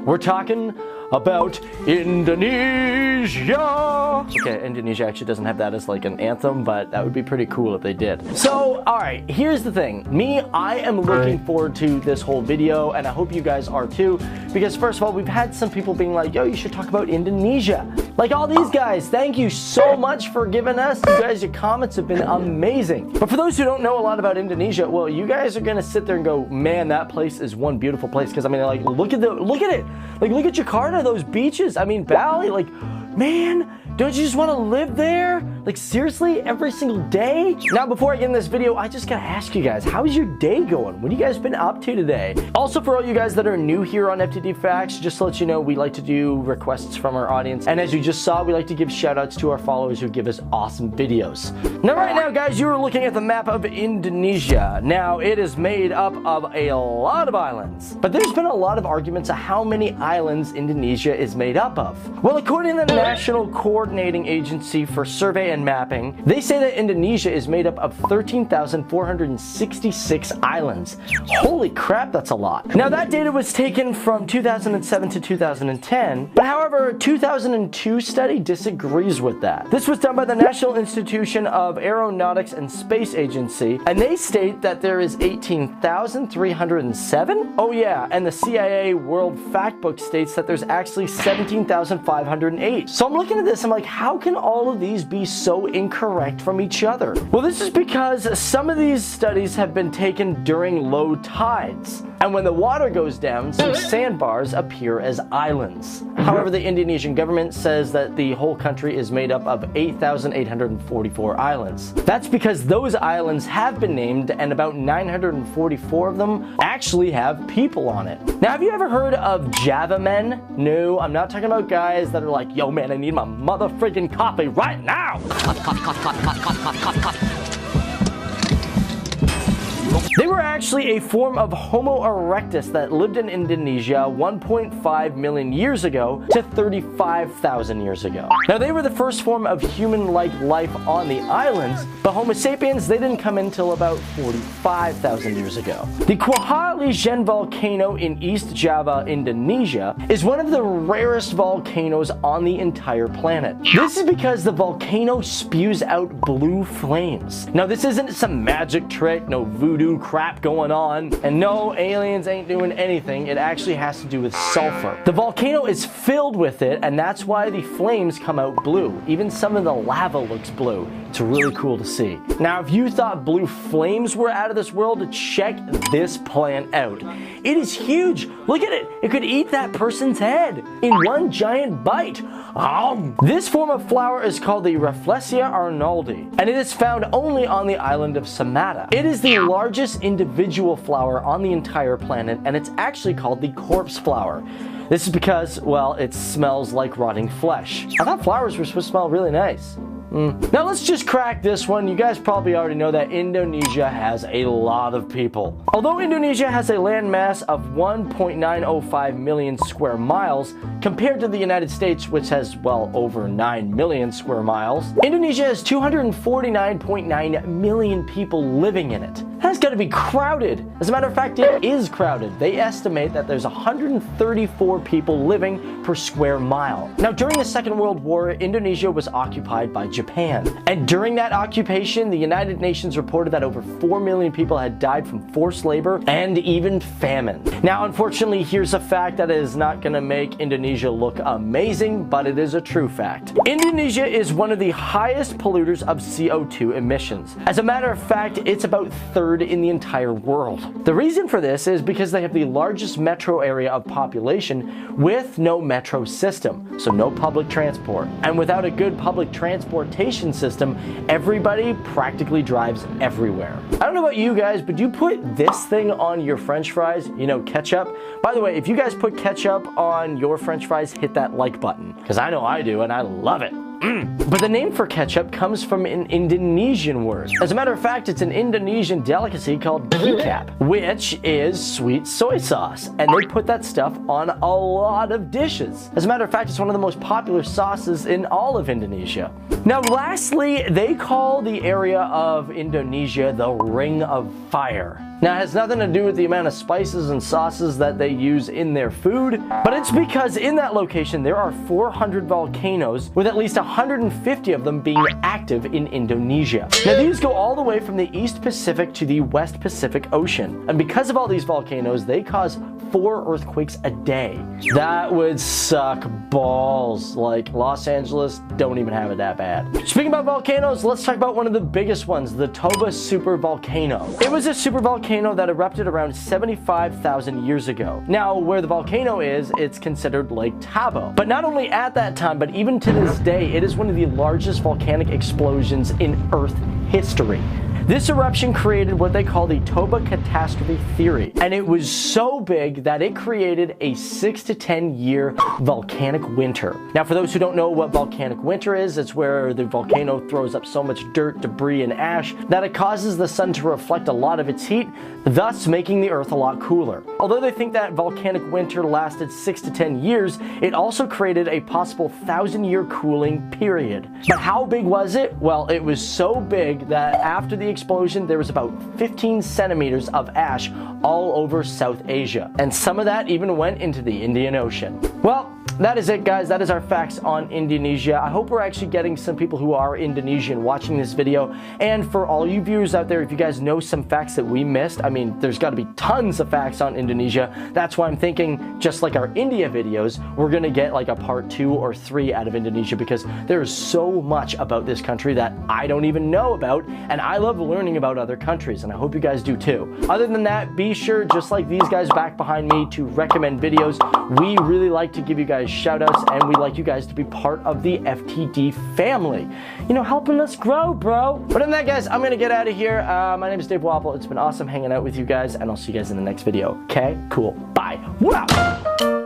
We're talking about Indonesia. Okay, Indonesia actually doesn't have that as like an anthem, but that would be pretty cool if they did. So, alright, here's the thing. I am looking forward to this whole video, and I hope you guys are too, because first of all, we've had some people being like, yo, you should talk about Indonesia. Like all these guys, thank you so much for giving us. You guys, your comments have been amazing. But for those who don't know a lot about Indonesia, well, you guys are gonna sit there and go, man, that place is one beautiful place. Because I mean, like, look at it. Like, look at Jakarta, those beaches. I mean, Bali, like, man, don't you just want to live there? Like, seriously, every single day? Now, before I get in this video, I just gotta ask you guys, how's your day going? What have you guys been up to today? Also, for all you guys that are new here on FTD Facts, just to let you know, we like to do requests from our audience. And as you just saw, we like to give shout outs to our followers who give us awesome videos. Now, right now, guys, you are looking at the map of Indonesia. Now, it is made up of a lot of islands. But there's been a lot of arguments of how many islands Indonesia is made up of. Well, according to the National Coordinating Agency for Survey and Mapping, they say that Indonesia is made up of 13,466 islands. Holy crap, that's a lot. Now, that data was taken from 2007 to 2010, but however, a 2002 study disagrees with that. This was done by the National Institution of Aeronautics and Space Agency, and they state that there is 18,307? Oh yeah, and the CIA World Factbook states that there's actually 17,508. So I'm looking at this, I'm like, how can all of these be so incorrect from each other? Well, this is because some of these studies have been taken during low tides. And when the water goes down, some sandbars appear as islands. However, the Indonesian government says that the whole country is made up of 8,844 islands. That's because those islands have been named, and about 944 of them actually have people on it. Now, have you ever heard of Java men? No, I'm not talking about guys that are like, yo man, I need my mother freaking coffee right now! They were actually a form of Homo erectus that lived in Indonesia 1.5 million years ago to 35,000 years ago. Now, they were the first form of human-like life on the islands, but Homo sapiens, they didn't come until about 45,000 years ago. The Kwahalijen volcano in East Java, Indonesia, is one of the rarest volcanoes on the entire planet. This is because the volcano spews out blue flames. Now, this isn't some magic trick, no voodoo crap going on, and no, aliens ain't doing anything. It actually has to do with sulfur. The volcano is filled with it, and that's why the flames come out blue. Even some of the lava looks blue. It's really cool to see. Now, if you thought blue flames were out of this world, check this plant out. It is huge. Look at it. It could eat that person's head in one giant bite. This form of flower is called the Rafflesia arnoldi, and it is found only on the island of Sumatra. It is the largest individual flower on the entire planet, and it's actually called the corpse flower. This is because, well, it smells like rotting flesh. I thought flowers were supposed to smell really nice. Now let's just crack this one. You guys probably already know that Indonesia has a lot of people. Although Indonesia has a land mass of 1.905 million square miles compared to the United States, which has, well, over 9 million square miles, Indonesia has 249.9 million people living in it. That's gotta be crowded. As a matter of fact, it is crowded. They estimate that there's 134 people living per square mile. Now, during the Second World War, Indonesia was occupied by Japan. And during that occupation, the United Nations reported that over 4 million people had died from forced labor and even famine. Now, unfortunately, here's a fact that is not gonna make Indonesia look amazing, but it is a true fact. Indonesia is one of the highest polluters of CO2 emissions. As a matter of fact, it's about third in the entire world. The reason for this is because they have the largest metro area of population with no metro system, so no public transport. And without a good public transportation system, everybody practically drives everywhere. I don't know about you guys, but you put this thing on your French fries, you know, ketchup. By the way, if you guys put ketchup on your French fries, hit that like button, because I know I do and I love it. But the name for ketchup comes from an Indonesian word. As a matter of fact, it's an Indonesian delicacy called kecap, which is sweet soy sauce, and they put that stuff on a lot of dishes. As a matter of fact, it's one of the most popular sauces in all of Indonesia. Now, lastly, they call the area of Indonesia the Ring of Fire. Now, it has nothing to do with the amount of spices and sauces that they use in their food, but it's because in that location there are 400 volcanoes, with at least 150 of them being active in Indonesia. Now, these go all the way from the East Pacific to the West Pacific Ocean, and because of all these volcanoes, they cause 4 earthquakes a day. That would suck balls. Like, Los Angeles don't even have it that bad. Speaking about volcanoes, let's talk about one of the biggest ones, the Toba supervolcano. It was a supervolcano that erupted around 75,000 years ago. Now, where the volcano is, it's considered Lake Tabo. But not only at that time, but even to this day, it is one of the largest volcanic explosions in Earth history. This eruption created what they call the Toba catastrophe theory, and it was so big that it created a 6 to 10 year volcanic winter. Now, for those who don't know what volcanic winter is, it's where the volcano throws up so much dirt, debris, and ash that it causes the sun to reflect a lot of its heat, thus making the Earth a lot cooler. Although they think that volcanic winter lasted 6 to 10 years, it also created a possible 1,000-year cooling period. But how big was it? Well, it was so big that after the explosion, there was about 15 centimeters of ash all over South Asia. And some of that even went into the Indian Ocean. Well, that is it, guys. That is our facts on Indonesia. I hope we're actually getting some people who are Indonesian watching this video. And for all you viewers out there, if you guys know some facts that we missed, I mean, there's got to be tons of facts on Indonesia. That's why I'm thinking, just like our India videos, we're going to get like a part 2 or 3 out of Indonesia, because there is so much about this country that I don't even know about, and I love learning about other countries, and I hope you guys do too. Other than that, be sure, just like these guys back behind me, to recommend videos. We really like to give you guys shout outs, and we like you guys to be part of the FTD family. You know, helping us grow, bro. But other than that, guys, I'm gonna get out of here. My name is Dave Wapple. It's been awesome hanging out with you guys, and I'll see you guys in the next video. Okay, cool, bye. Wow.